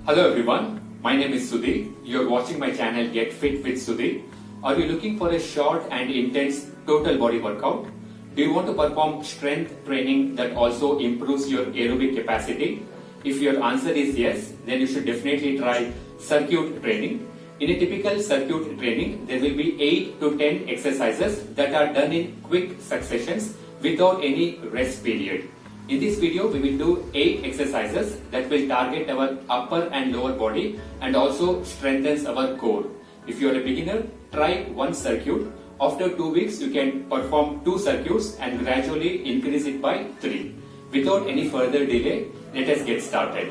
Hello everyone, my name is Sudhi. You're watching my channel Get Fit with Sudhi. Are you looking for a short and intense total body workout? Do you want to perform strength training that also improves your aerobic capacity? If your answer is yes, then you should definitely try circuit training. In a typical circuit training, there will be 8 to 10 exercises that are done in quick successions without any rest period. In this video, we will do 8 exercises that will target our upper and lower body and also strengthens our core. If you are a beginner, try one circuit. After 2 weeks, you can perform 2 circuits and gradually increase it by 3. Without any further delay, let us get started.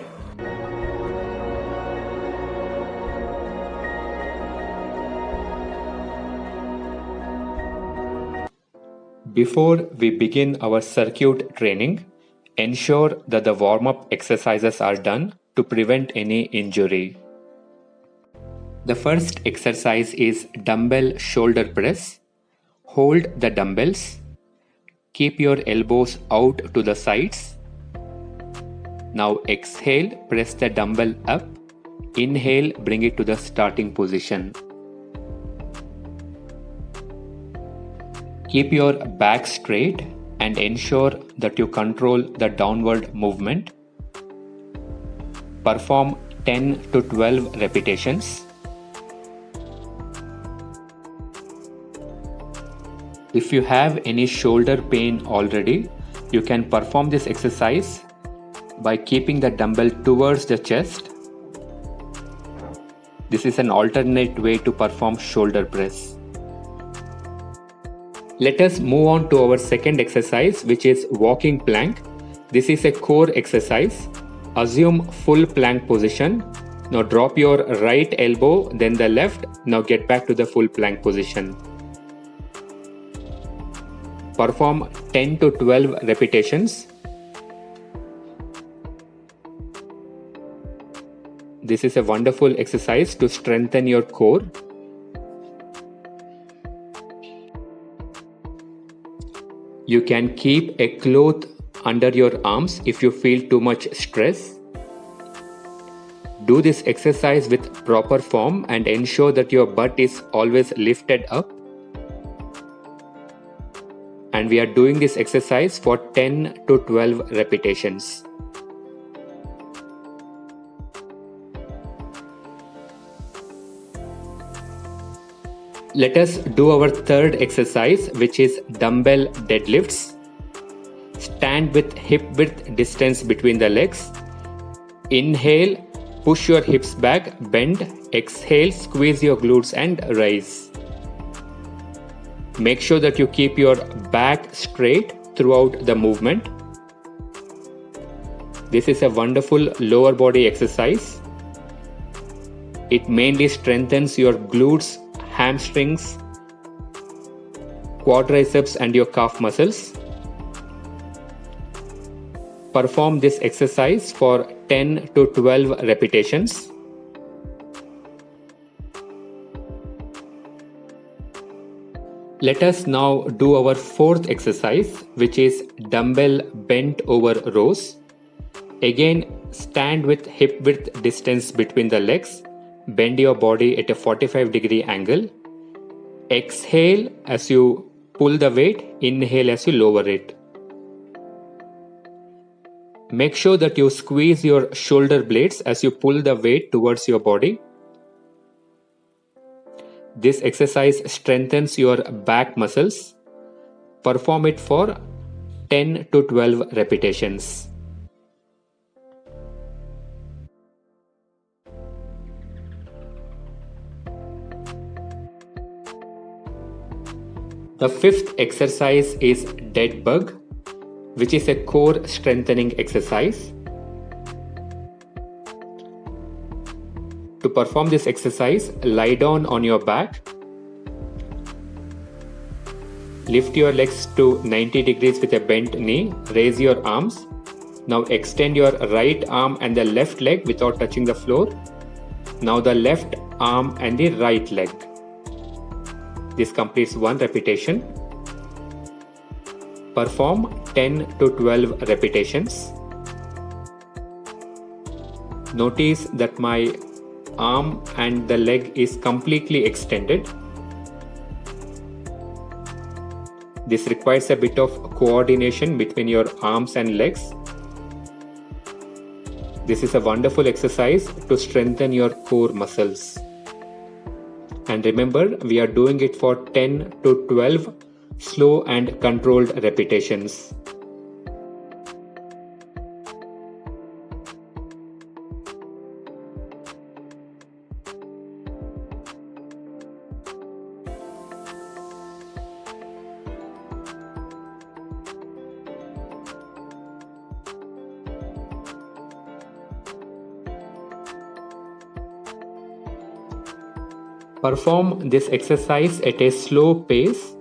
Before we begin our circuit training, ensure that the warm-up exercises are done to prevent any injury. The first exercise is dumbbell shoulder press. Hold the dumbbells. Keep your elbows out to the sides. Now exhale, press the dumbbell up. Inhale, bring it to the starting position. Keep your back straight and ensure that you control the downward movement. Perform 10 to 12 repetitions. If you have any shoulder pain already, you can perform this exercise by keeping the dumbbell towards the chest. This is an alternate way to perform shoulder press. Let us move on to our second exercise, which is walking plank. This is a core exercise. Assume full plank position. Now drop your right elbow, then the left. Now get back to the full plank position. Perform 10 to 12 repetitions. This is a wonderful exercise to strengthen your core. You can keep a cloth under your arms if you feel too much stress. Do this exercise with proper form and ensure that your butt is always lifted up. And we are doing this exercise for 10 to 12 repetitions. Let us do our third exercise, which is dumbbell deadlifts. Stand with hip width distance between the legs. Inhale, push your hips back, bend. Exhale, squeeze your glutes and rise. Make sure that you keep your back straight throughout the movement. This is a wonderful lower body exercise. It mainly strengthens your glutes, hamstrings, quadriceps and your calf muscles. Perform this exercise for 10 to 12 repetitions. Let us now do our fourth exercise, which is dumbbell bent over rows. Again, stand with hip width distance between the legs. Bend your body at a 45-degree angle. Exhale as you pull the weight. Inhale as you lower it. Make sure that you squeeze your shoulder blades as you pull the weight towards your body. This exercise strengthens your back muscles. Perform it for 10 to 12 repetitions. The fifth exercise is dead bug, which is a core strengthening exercise. To perform this exercise, lie down on your back. Lift your legs to 90 degrees with a bent knee. Raise your arms. Now extend your right arm and the left leg without touching the floor. Now the left arm and the right leg. This completes one repetition. Perform 10 to 12 repetitions. Notice that my arm and the leg is completely extended. This requires a bit of coordination between your arms and legs. This is a wonderful exercise to strengthen your core muscles. And remember, we are doing it for 10 to 12 slow and controlled repetitions. Perform this exercise at a slow pace.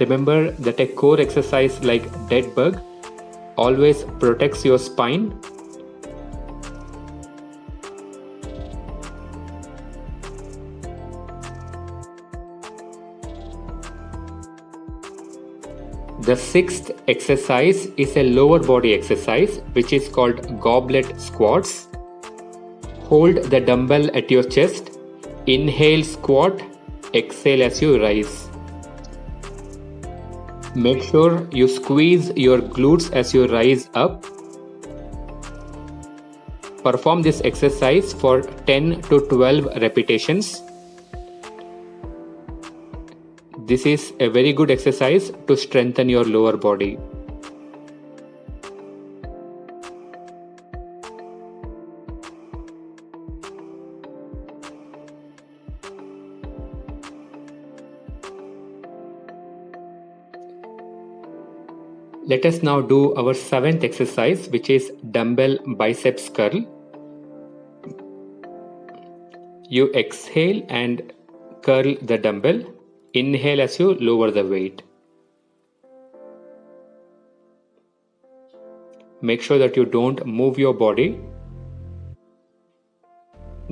Remember that a core exercise like dead bug always protects your spine. The sixth exercise is a lower body exercise which is called goblet squats. Hold the dumbbell at your chest. Inhale, squat. Exhale as you rise. Make sure you squeeze your glutes as you rise up. Perform this exercise for 10 to 12 repetitions. This is a very good exercise to strengthen your lower body. Let us now do our seventh exercise, which is dumbbell biceps curl. You exhale and curl the dumbbell. Inhale as you lower the weight. Make sure that you don't move your body.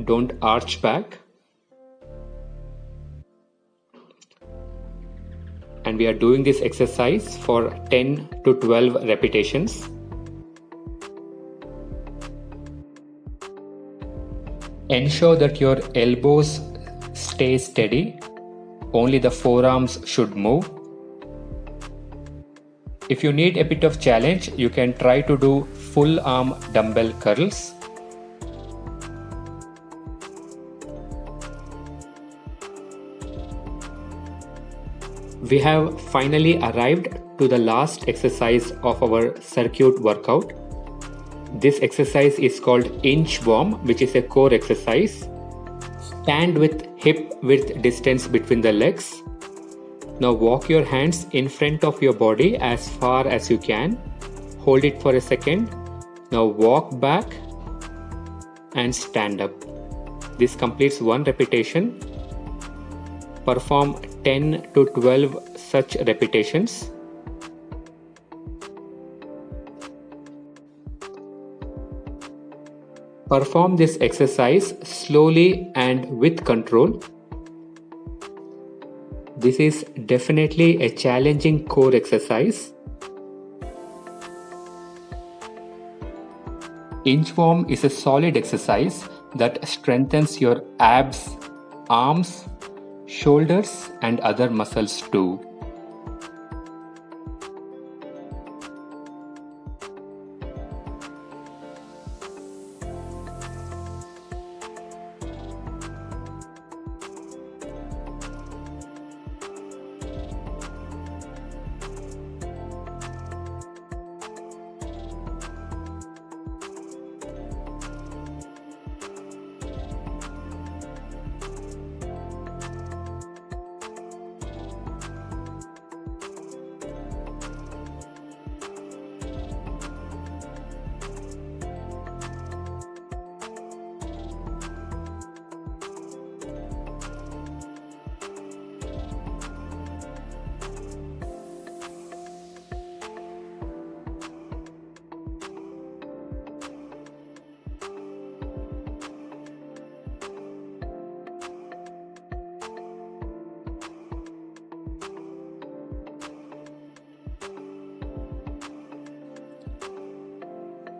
Don't arch back. And we are doing this exercise for 10 to 12 repetitions. Ensure that your elbows stay steady. Only the forearms should move. If you need a bit of challenge, you can try to do full arm dumbbell curls. We have finally arrived to the last exercise of our circuit workout. This exercise is called inchworm, which is a core exercise. Stand with hip width distance between the legs. Now walk your hands in front of your body as far as you can. Hold it for a second. Now walk back and stand up. This completes one repetition. Perform 10 to 12 such repetitions. Perform this exercise slowly and with control. This is definitely a challenging core exercise. Inchworm is a solid exercise that strengthens your abs, arms, shoulders and other muscles too.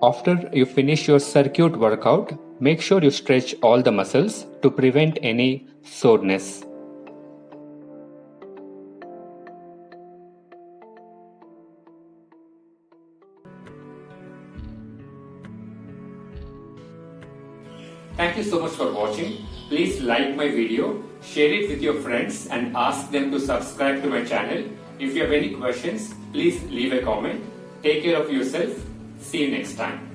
After you finish your circuit workout, make sure you stretch all the muscles to prevent any soreness. Thank you so much for watching. Please like my video, share it with your friends and ask them to subscribe to my channel. If you have any questions, please leave a comment. Take care of yourself. See you next time.